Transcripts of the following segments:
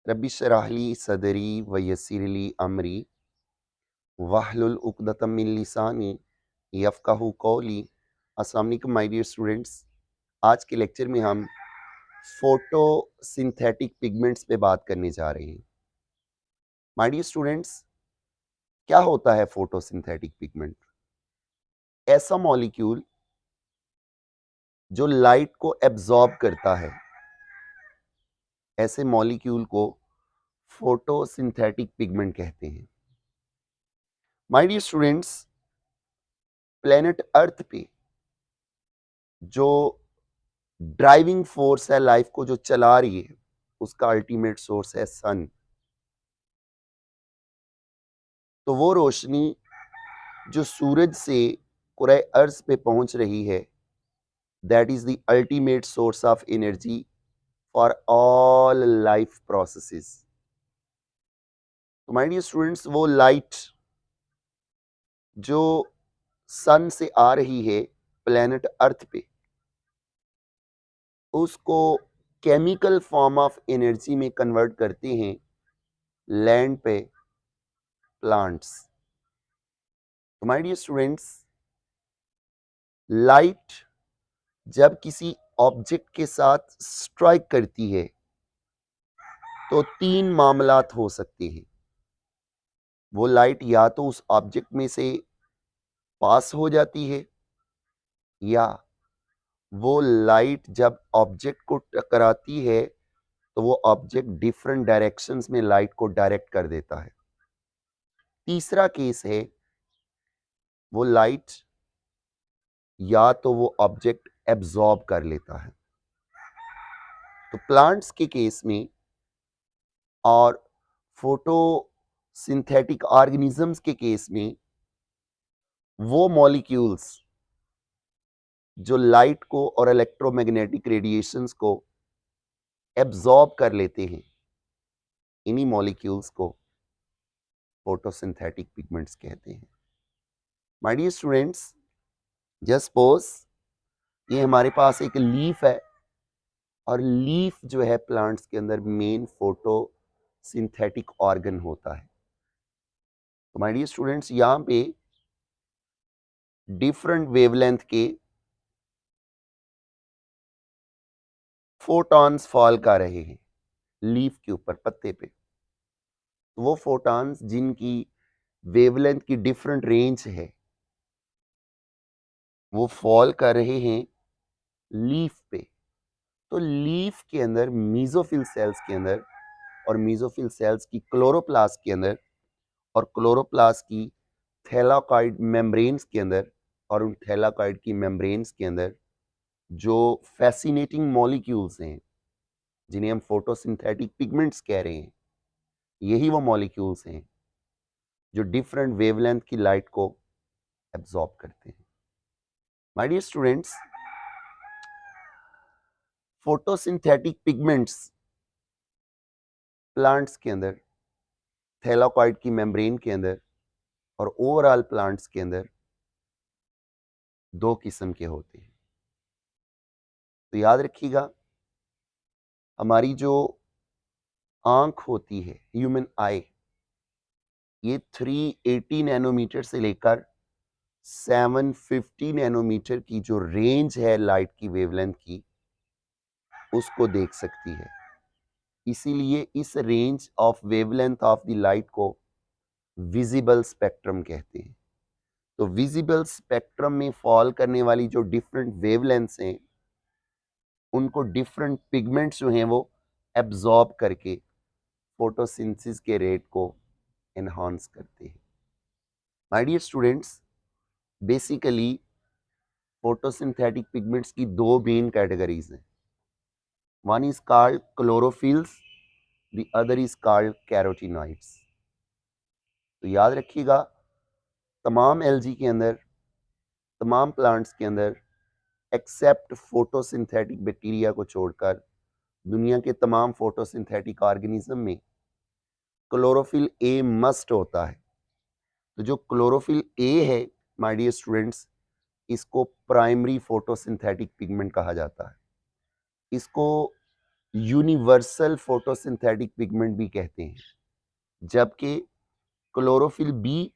Rabbi इश्रह ली सदरी व यस्सिर ली अमरी वाहलुल उक़दतम मिन लिसानी यफ़क़हू क़ौली। अस्सलाम वालेकुम माय डियर स्टूडेंट्स। आज के लेक्चर में हम फोटो सिंथेटिक पिगमेंट्स पे बात करने जा रहे हैं। माय डियर स्टूडेंट्स, क्या होता है फोटो सिंथेटिक पिगमेंट? ऐसा मॉलिक्यूल जो लाइट को एब्जॉर्ब करता है, ऐसे मॉलिक्यूल को फोटो सिंथेटिक पिगमेंट कहते हैं। My dear students, planet earth पे जो ड्राइविंग फोर्स है, लाइफ को जो चला रही है, उसका अल्टीमेट सोर्स है सन। तो वो रोशनी जो सूरज से कुरे अर्ज पे पहुंच रही है, that is the ultimate source of energy for all life processes. तो माय डियर स्टूडेंट्स, वो लाइट जो सन से आ रही है प्लेनेट अर्थ पे, उसको केमिकल फॉर्म ऑफ एनर्जी में कन्वर्ट करते हैं लैंड पे प्लांट्स। तो माय डियर स्टूडेंट्स, लाइट जब किसी ऑब्जेक्ट के साथ स्ट्राइक करती है तो तीन मामलात हो सकते हैं। वो लाइट या तो उस ऑब्जेक्ट में से पास हो जाती है, या वो लाइट जब ऑब्जेक्ट को टकराती है तो वो ऑब्जेक्ट डिफरेंट डायरेक्शंस में लाइट को डायरेक्ट कर देता है। तीसरा केस है, वो लाइट या तो वो ऑब्जेक्ट एब्जॉर्ब कर लेता है। तो प्लांट्स के केस में और फोटो सिंथेटिक ऑर्गेनिजम्स के केस में, वो मॉलिक्यूल्स जो लाइट को और इलेक्ट्रोमैग्नेटिक रेडिएशंस को एब्जॉर्ब कर लेते हैं, इन्हीं मॉलिक्यूल्स को फोटोसिंथेटिक पिगमेंट्स कहते हैं। My dear students, just suppose ये हमारे पास एक लीफ है, और लीफ जो है प्लांट्स के अंदर मेन फोटो सिंथेटिक ऑर्गन होता है। तो माय डियर स्टूडेंट्स, यहाँ पे डिफरेंट वेवलेंथ के फोटॉन्स फॉल कर रहे हैं लीफ के ऊपर, पत्ते पे। तो वो फोटॉन्स जिनकी वेवलेंथ की डिफरेंट रेंज है, वो फॉल कर रहे हैं लीफ पे। तो लीफ के अंदर मीजोफिल सेल्स के अंदर, और मीजोफिल सेल्स की क्लोरोप्लास्ट के अंदर, और क्लोरोप्लास्ट की थैलाकॉइड मेम्ब्रेन्स के अंदर, और उन थैलाकॉइड की मेम्ब्रेन्स के अंदर जो फैसिनेटिंग मॉलिक्यूल्स हैं, जिन्हें हम फोटोसिंथेटिक पिगमेंट्स कह रहे हैं, यही वो मॉलिक्यूल्स हैं जो डिफरेंट वेवलेंथ की लाइट को एब्जॉर्ब करते हैं। My dear students, photosynthetic pigments plants के अंदर, थैलाकॉइड की मेम्ब्रेन के अंदर, और ओवरऑल प्लांट्स के अंदर दो किस्म के होते हैं। तो याद रखिएगा, हमारी जो आंख होती है, ह्यूमन आई, ये 380 नैनोमीटर से लेकर 750 नैनोमीटर की जो रेंज है लाइट की वेवलेंथ की, उसको देख सकती है। इसीलिए इस range of wavelength of the light को विजिबल स्पेक्ट्रम कहते हैं। तो विजिबल स्पेक्ट्रम में फॉल करने वाली जो डिफरेंट वेवलेंथ्स हैं, उनको डिफरेंट पिगमेंट्स जो हैं वो एब्जॉर्ब करके फोटोसिंथेसिस के रेट को एनहांस करते हैं। My dear students, basically photosynthetic pigments की दो मेन कैटेगरीज हैं। One is called chlorophylls, the other is called carotenoids. तो याद रखिएगा, तमाम एल्गी के अंदर, तमाम प्लांट्स के अंदर, एक्सेप्ट फोटोसिंथेटिक बैक्टीरिया को छोड़कर, दुनिया के तमाम फोटोसिंथेटिक ऑर्गेनिज्म में क्लोरोफिल ए मस्ट होता है। तो जो क्लोरोफिल ए है, माय डियर स्टूडेंट्स, इसको प्राइमरी फोटोसिंथेटिक पिगमेंट कहा जाता है। इसको यूनिवर्सल फोटोसिंथेटिक पिगमेंट भी कहते हैं, जबकि क्लोरोफिल बी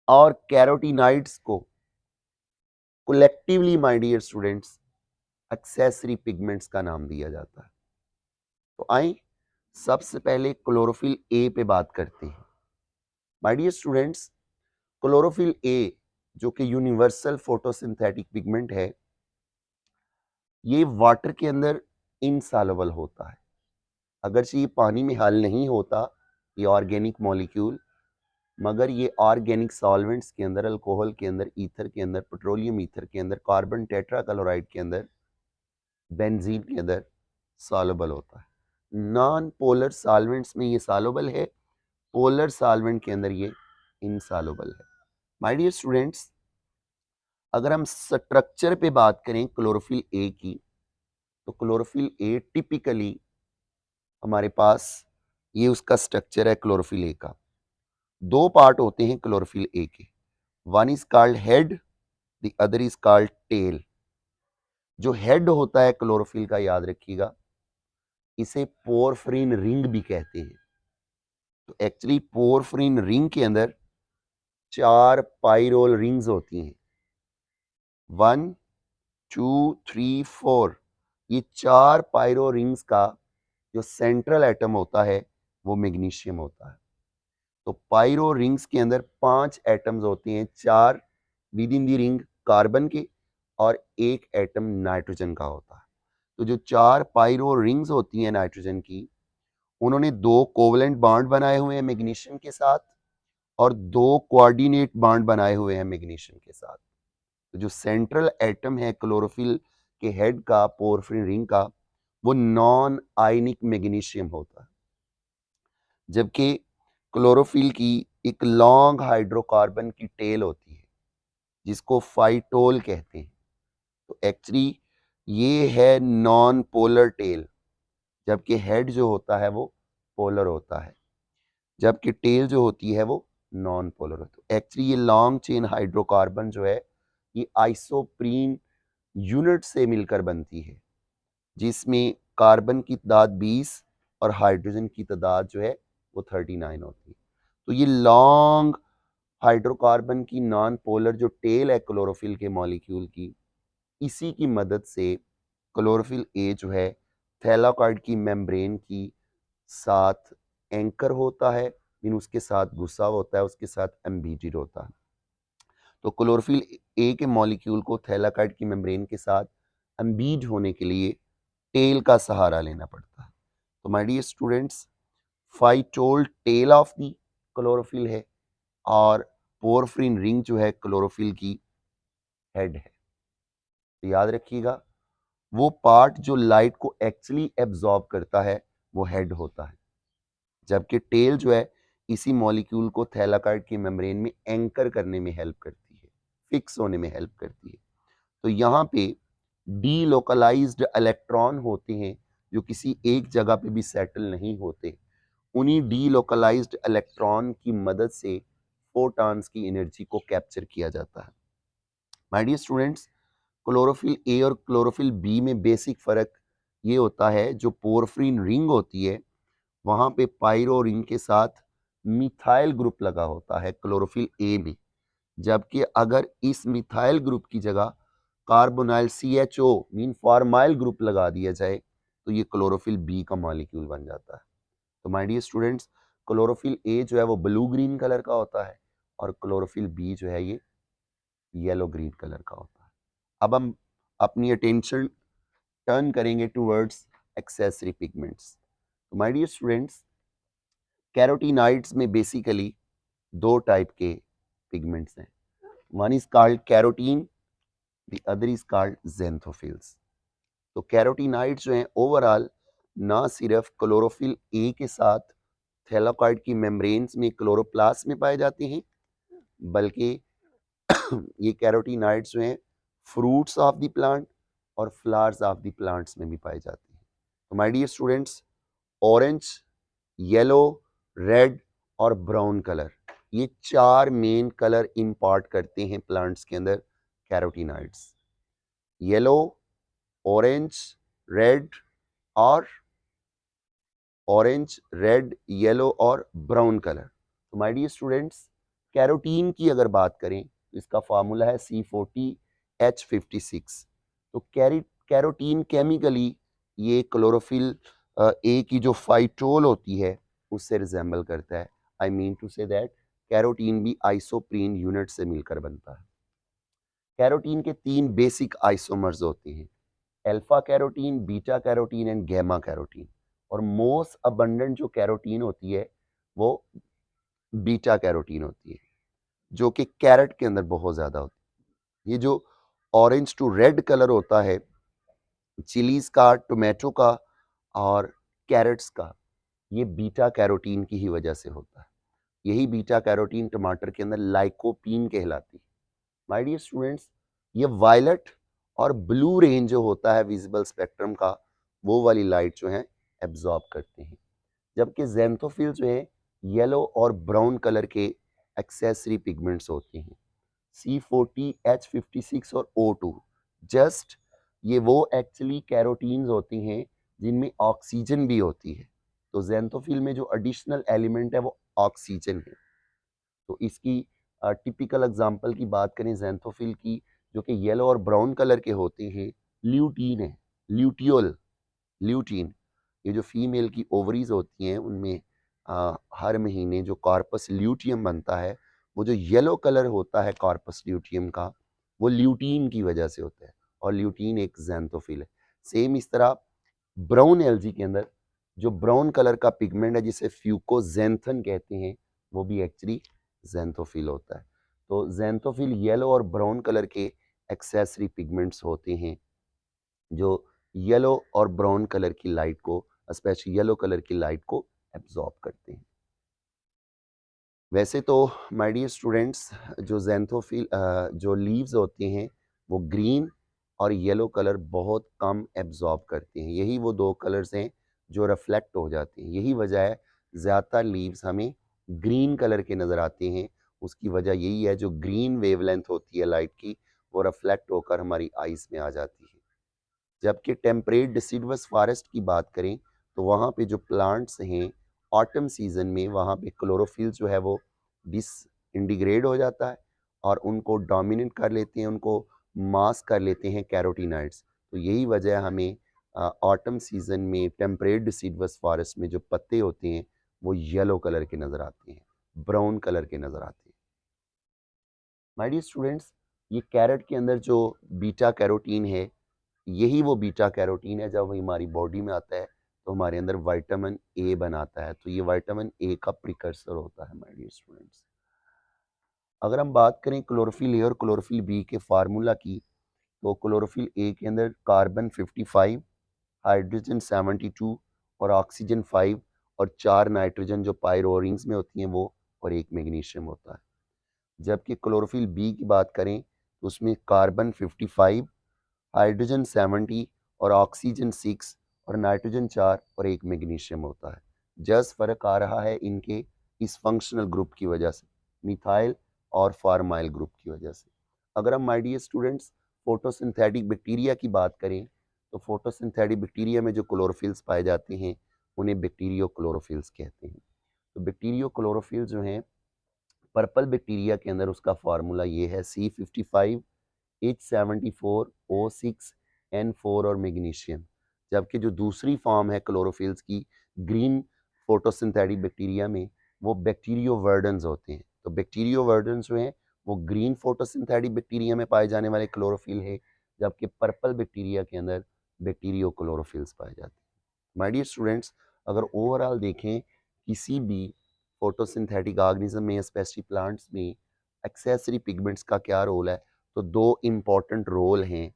और कैरोटीनाइड्स को collectively my dear students accessory pigments का नाम दिया जाता है। तो आइए सबसे पहले क्लोरोफिल ए पे बात करते हैं। My dear students, chlorophyll A जो कि यूनिवर्सल फोटोसिंथेटिक पिगमेंट है, ये वाटर के अंदर इनसॉल्युबल होता है। अगरचे ये पानी में हल नहीं होता, ये ऑर्गेनिक मॉलिक्यूल, मगर ये ऑर्गेनिक सॉल्वेंट्स के अंदर, अल्कोहल के अंदर, ईथर के अंदर, पेट्रोलियम ईथर के अंदर, कार्बन टेट्राक्लोराइड के अंदर, बेंजीन के अंदर सॉल्युबल होता है। नॉन पोलर सॉल्वेंट्स में ये सॉल्युबल है, पोलर सॉल्वेंट के अंदर ये इनसॉल्युबल है। माय डियर स्टूडेंट्स, अगर हम स्ट्रक्चर पे बात करें क्लोरोफिल ए की, तो क्लोरोफिल ए टिपिकली हमारे पास ये उसका स्ट्रक्चर है। क्लोरोफिल ए का दो पार्ट होते हैं क्लोरोफिल ए के, one is called head, the other is called tail. जो हेड होता है क्लोरोफिल का, याद रखिएगा, इसे पोरफ्रिन रिंग भी कहते हैं। तो एक्चुअली पोरफ्रिन रिंग के अंदर 4 पाइरोल रिंग्स होती हैं, 1 2 3 4। ये 4 पायरो रिंग्स का जो सेंट्रल एटम होता है वो मैग्नीशियम होता है। तो पायरो रिंग्स के अंदर 5 एटम्स होते हैं, 4 with in the ring carbon के और 1 एटम नाइट्रोजन का होता है। तो जो 4 पायरो रिंग्स होती हैं नाइट्रोजन की, उन्होंने 2 कोवलेंट बॉन्ड बनाए हुए हैं मैग्नीशियम के साथ और 2 कोऑर्डिनेट बॉन्ड बनाए हुए हैं मैग्नीशियम के साथ। तो जो सेंट्रल एटम है क्लोरोफिल के हेड का, पोरफ्रिन रिंग का, वो नॉन आयनिक मैग्नीशियम होता है, जबकि क्लोरोफिल की एक लॉन्ग हाइड्रोकार्बन की टेल होती है जिसको फाइटोल कहते हैं। तो एक्चुअली ये है नॉन पोलर टेल, जबकि हेड जो होता है वो पोलर होता है, जबकि टेल जो होती है वो नॉन पोलर होती है। एक्चुअली ये लॉन्ग चेन हाइड्रोकार्बन जो है, ये आइसोप्रीन यूनिट से मिलकर बनती है, जिसमें कार्बन की तादाद 20 और हाइड्रोजन की तादाद जो है वो 39 होती है। तो ये लॉन्ग हाइड्रोकार्बन की नॉन पोलर जो टेल है क्लोरोफिल के मॉलिक्यूल की, इसी की मदद से क्लोरोफिल ए जो है थैलाकॉइड की मेम्ब्रेन की साथ एंकर होता है, मीन उसके साथ घुसा होता है, उसके साथ एम्बीडेड होता है। तो क्लोरोफिल ए के मॉलिक्यूल को थैलाकॉइड की मेम्ब्रेन के साथ एम्बीड होने के लिए टेल का सहारा लेना पड़ता है। तो my dear students, phytol tail of the chlorophyll है और पोरफ्रिन रिंग जो है क्लोरोफिल की हेड है। तो याद रखिएगा, वो पार्ट जो लाइट को एक्चुअली एब्जॉर्ब करता है वो हेड होता है, जबकि टेल जो है इसी मॉलिक्यूल को थैलाकॉइड की मेम्ब्रेन में एंकर करने में हेल्प करती है, फिक्स होने में हेल्प करती है। तो यहाँ पे डीलोकलाइज्ड इलेक्ट्रॉन होते हैं जो किसी एक जगह पे भी सेटल नहीं होते। उन्हीं डीलोकलाइज्ड इलेक्ट्रॉन की मदद से फोटॉन्स की एनर्जी को कैप्चर किया जाता है। My dear students, chlorophyll A और क्लोरोफिल बी में बेसिक फ़र्क ये होता है, जो पोरफ्रिन रिंग होती है वहाँ पे पायरो रिंग के साथ मिथाइल ग्रुप लगा होता है क्लोरोफिल ए में, जबकि अगर इस मिथाइल ग्रुप की जगह carbonyl CHO mean formyl group लगा दिया जाए तो ये क्लोरोफिल बी का मॉलिक्यूल बन जाता है। तो my dear students, chlorophyll A जो है वो ब्लू ग्रीन कलर का होता है और क्लोरोफिल बी जो है ये येलो ग्रीन कलर का होता है। अब हम अपनी अटेंशन टर्न करेंगे टूवर्ड्स एक्सेसरी पिगमेंट्स। तो माय डियर स्टूडेंट्स, कैरोटीनाइड्स में बेसिकली 2 टाइप के पिगमेंट्स हैं, one is called carotene, the other is called xanthophylls. तो कैरोटीनाइड्स जो हैं ओवरऑल ना सिर्फ क्लोरोफिल ए के साथ थैलाकॉइड की मेम्ब्रेन्स में क्लोरोप्लास्ट में पाए जाते हैं, बल्कि ये कैरोटीनाइड्स जो हैं फ्रूट्स ऑफ द प्लांट और फ्लावर्स ऑफ द प्लांट्स में भी पाए जाते हैं। तो my dear students, orange, yellow, red और ब्राउन कलर, ये 4 मेन कलर इंपॉर्ट करते हैं प्लांट्स के अंदर कैरोटीनाइड्स। येलो, ऑरेंज, रेड और ऑरेंज, रेड, येलो और ब्राउन कलर। तो माय डियर स्टूडेंट्स, कैरोटीन की अगर बात करें तो इसका फार्मूला है C40H56। तो कैरोटीन केमिकली ये क्लोरोफिल ए की जो फाइटोल होती है उससे रिजेंबल करता है। I mean to say that carotene भी आइसोप्रीन यूनिट से मिलकर बनता है। कैरोटीन के 3 बेसिक आइसोमर्स होते हैं, alpha carotene, beta carotene and gamma carotene. और मोस्ट अबंडेंट जो कैरोटीन होती है वो बीटा कैरोटीन होती है, जो कि कैरेट के अंदर बहुत ज्यादा होती है। ये जो ऑरेंज टू रेड कलर होता है चिलीज का, टोमेटो का और कैरेट्स का, ये बीटा कैरोटीन की ही वजह से होता है। यही बीटा कैरोटीन टमाटर के अंदर लाइकोपीन कहलाती है। माय डियर स्टूडेंट्स, ये वायलेट और ब्लू रेंज जो होता है विजिबल स्पेक्ट्रम का, वो वाली लाइट जो है एब्जॉर्ब करते हैं, जबकि ज़ैंथोफिल जो है येलो और ब्राउन कलर के एक्सेसरी पिगमेंट्स होते हैं। C40H56 और O2 जस्ट ये वो एक्चुअली कैरोटीन्स होती हैं जिनमें ऑक्सीजन भी होती है। तो ज़ैंथोफिल में जो एडिशनल एलिमेंट है वो ऑक्सीजन है। तो इसकी टिपिकल एग्जांपल की बात करें ज़ैंथोफिल की, जो कि येलो और ब्राउन कलर के होते हैं, ल्यूटीन है, ल्यूटियोल, ल्यूटीन। ये जो फीमेल की ओवरीज होती हैं उनमें हर महीने जो कॉर्पस ल्यूटियम बनता है, वो जो येलो कलर होता है कॉर्पस ल्यूटियम का, वो ल्यूटीन की वजह से होता है और ल्यूटीन एक ज़ैंथोफिल है। सेम इस तरह ब्राउन एल्गी के अंदर जो ब्राउन कलर का पिगमेंट है जिसे फ्यूकोजेंथन कहते हैं, वो भी एक्चुअली ज़ैंथोफिल होता है। तो ज़ैंथोफिल येलो और ब्राउन कलर के एक्सेसरी पिगमेंट्स होते हैं जो येलो और ब्राउन कलर की लाइट को, स्पेशली येलो कलर की लाइट को एब्जॉर्ब करते हैं। वैसे तो माय डियर स्टूडेंट्स, जो ज़ैंथोफिल जो लीव्स होते हैं वो ग्रीन और येलो कलर बहुत कम एब्जॉर्ब करते हैं। यही वो दो कलर्स हैं जो रिफ्लेक्ट हो जाते हैं। यही वजह है ज़्यादातर लीव्स हमें ग्रीन कलर के नज़र आते हैं। उसकी वजह यही है, जो ग्रीन वेवलेंथ होती है लाइट की वो रिफ्लेक्ट होकर हमारी आइज़ में आ जाती है। जबकि टेम्परेट डिसिडुअस फॉरेस्ट की बात करें तो वहाँ पे जो प्लांट्स हैं ऑटम सीजन में, वहाँ पे क्लोरोफिल जो है वो डिस इंटीग्रेट हो जाता है और उनको डोमिनेट कर लेते हैं, उनको मास्क कर लेते हैं कैरोटीनाइड्स। तो यही वजह है हमें ऑटम सीजन में टेम्परेट डिसिडुअस फॉरेस्ट में जो पत्ते होते हैं वो येलो कलर के नज़र आते हैं, ब्राउन कलर के नज़र आते हैं। माय डियर स्टूडेंट्स, ये कैरेट के अंदर जो बीटा कैरोटीन है, यही वो बीटा कैरोटीन है जब हमारी बॉडी में आता है तो हमारे अंदर विटामिन ए बनाता है। तो ये विटामिन ए का प्रिकर्सर होता है माय डियर स्टूडेंट्स। अगर हम बात करें क्लोरोफिल ए और क्लोरोफिल बी के फार्मूला की, तो क्लोरोफिल ए के अंदर कार्बन 55, हाइड्रोजन 72 और ऑक्सीजन 5 और 4 नाइट्रोजन जो पायरो रिंग्स में होती हैं वो, और एक मैग्नीशियम होता है। जबकि क्लोरोफिल बी की बात करें तो उसमें कार्बन 55, हाइड्रोजन 70 और ऑक्सीजन 6 और नाइट्रोजन 4 और एक मैग्नीशियम होता है। जस्ट फर्क आ रहा है इनके इस फंक्शनल ग्रुप की वजह से, मिथाइल और फार्माइल ग्रुप की वजह से। अगर हम my dear students photosynthetic bacteria की बात करें तो फोटोसिंथेटिक बैक्टीरिया में जो क्लोरोफिल्स पाए जाते हैं उन्हें बैक्टीरियो क्लोरोफिल्स कहते हैं। तो बैक्टीरियो क्लोरोफिल जो हैं पर्पल बैक्टीरिया के अंदर, उसका फार्मूला ये है C55H74O6N4 और मैग्नीशियम। जबकि जो दूसरी फॉर्म है क्लोरोफिल्स की ग्रीन फोटोसिंथेटिक बैक्टीरिया में, वो बैक्टीरियोवर्डेंस होते हैं। तो बैक्टीरियोवर्डेंस जो हैं वो ग्रीन फोटोसिंथेटिक बैक्टीरिया में पाए जाने वाले क्लोरोफिल है, जबकि पर्पल बैक्टीरिया के अंदर बैक्टीरियो क्लोरोफिल्स पाए जाते हैं। माय डियर स्टूडेंट्स, अगर ओवरऑल देखें किसी भी फोटोसिंथेटिक ऑर्गेनिज्म में, स्पेशली प्लांट्स में, एक्सेसरी पिगमेंट्स का क्या रोल है, तो दो इम्पॉर्टेंट रोल हैं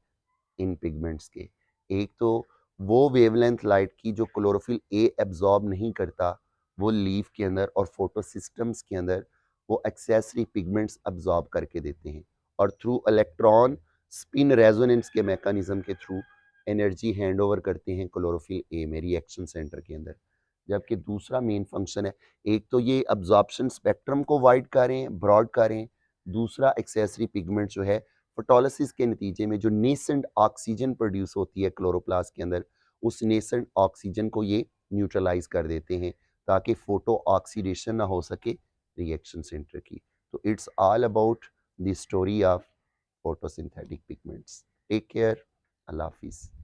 इन पिगमेंट्स के। एक तो वो वेवलेंथ लाइट की जो क्लोरोफिल ए एब्जॉर्ब नहीं करता, वो लीफ के अंदर और फोटोसिस्टम्स के अंदर वो एक्सेसरी पिगमेंट्स एब्जॉर्ब करके देते हैं और थ्रू इलेक्ट्रॉन स्पिन रेजोनेंस के मैकेनिज्म के थ्रू एनर्जी हैंड ओवर करते हैं क्लोरोफिल ए में रिएक्शन सेंटर के अंदर। जबकि दूसरा मेन फंक्शन है, एक तो ये अब्जॉर्प्शन स्पेक्ट्रम को वाइड करें, ब्रॉड करें। दूसरा एक्सेसरी पिगमेंट जो है फोटोलिसिस के नतीजे में जो नेसेंट ऑक्सीजन प्रोड्यूस होती है क्लोरोप्लास्ट के अंदर, उस नेसेंट ऑक्सीजन को ये न्यूट्रलाइज कर देते हैं ताकि फोटो ऑक्सीडेशन ना हो सके रिएक्शन सेंटर की। तो it's all about the story of photosynthetic pigments. Take care, अल्लाह हाफिज़।